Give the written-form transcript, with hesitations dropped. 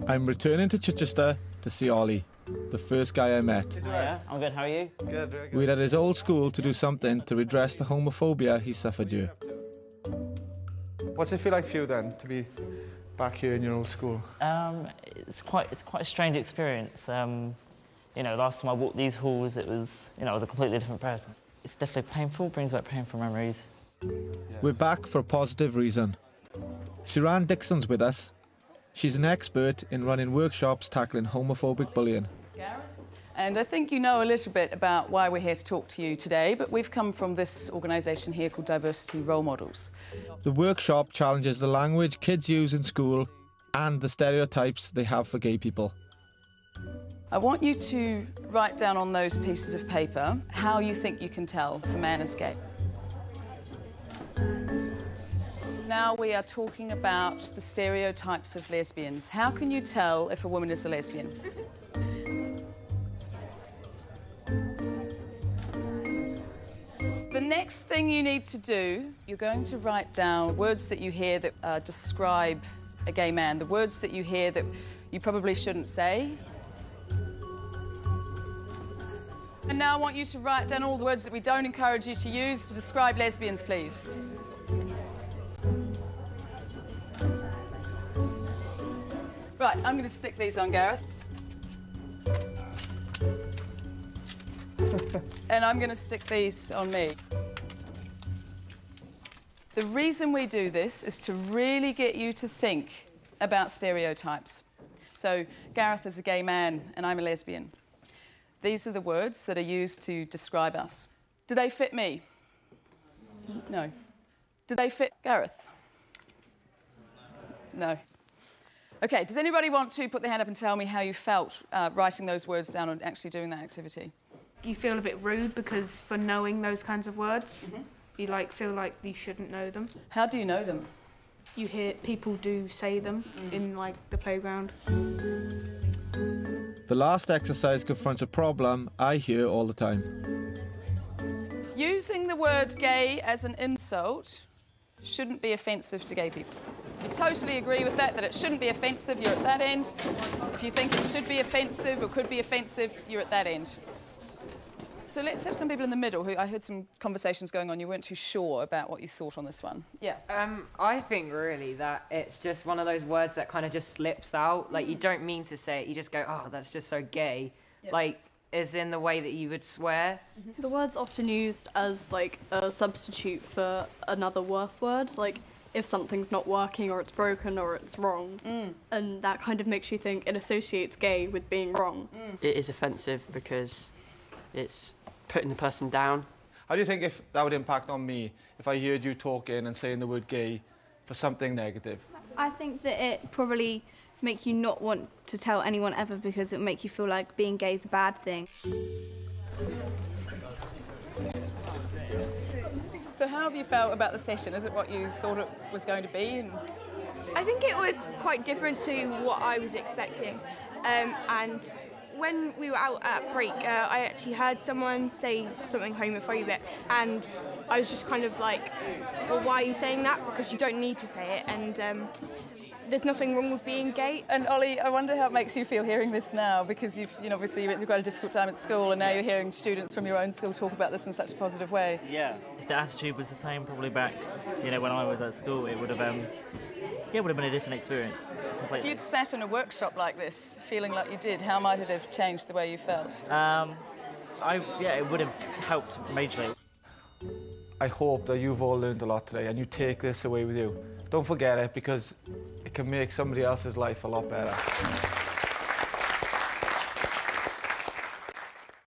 I'm returning to Chichester to see Olly, the first guy I met. Yeah, I'm good, how are you? Good, very good. We're at his old school to do something to redress the homophobia he suffered here. What's it feel like for you then, to be back here in your old school? It's quite a strange experience. You know, last time I walked these halls, it was, I was a completely different person. It's definitely painful, brings back painful memories. We're back for a positive reason. Suran Dickson's with us. She's an expert in running workshops tackling homophobic bullying. And I think you know a little bit about why we're here to talk to you today, but we've come from this organisation here called Diversity Role Models. The workshop challenges the language kids use in school and the stereotypes they have for gay people. I want you to write down on those pieces of paper how you think you can tell if a man is gay. Now we are talking about the stereotypes of lesbians. How can you tell if a woman is a lesbian? The next thing you need to do, you're going to write down words that you hear that describe a gay man, the words that you hear that you probably shouldn't say. And now I want you to write down all the words that we don't encourage you to use to describe lesbians, please. Right, I'm going to stick these on, Gareth. And I'm going to stick these on me. The reason we do this is to really get you to think about stereotypes. So, Gareth is a gay man and I'm a lesbian. These are the words that are used to describe us. Do they fit me? No. Do they fit Gareth? No. OK, does anybody want to put their hand up and tell me how you felt writing those words down and actually doing that activity? You feel a bit rude because for knowing those kinds of words, you feel like you shouldn't know them. How do you know them? You hear people do say them in the playground. The last exercise confronts a problem I hear all the time. Using the word gay as an insult shouldn't be offensive to gay people. If you totally agree with that it shouldn't be offensive, you're at that end. If you think it should be offensive or could be offensive, you're at that end. So let's have some people in the middle who I heard some conversations going on. You weren't too sure about what you thought on this one. Yeah. I think really that it's just one of those words that kind of just slips out. Like you don't mean to say it, you just go, oh, that's just so gay. Yeah. Like, as in the way that you would swear. The word's often used as a substitute for another worse word, like if something's not working or it's broken or it's wrong. And that kind of makes you think it associates gay with being wrong. It is offensive because it's putting the person down. How do you think if that would impact on me if I heard you talking and saying the word gay for something negative? I think that it probably make you not want to tell anyone ever because it would make you feel like being gay is a bad thing. So how have you felt about the session? Is it what you thought it was going to be? I think it was quite different to what I was expecting. And when we were out at break, I actually heard someone say something homophobic, and I was just kind of like, well, why are you saying that? Because you don't need to say it, and there's nothing wrong with being gay. And Olly, I wonder how it makes you feel hearing this now, because obviously you've quite a difficult time at school, and now you're hearing students from your own school talk about this in such a positive way. Yeah, if the attitude was the same probably back, when I was at school, it would have it would have been a different experience. Completely. If you'd sat in a workshop like this, feeling like you did, how might it have changed the way you felt? It would have helped majorly. I hope that you've all learned a lot today and you take this away with you. Don't forget it because it can make somebody else's life a lot better.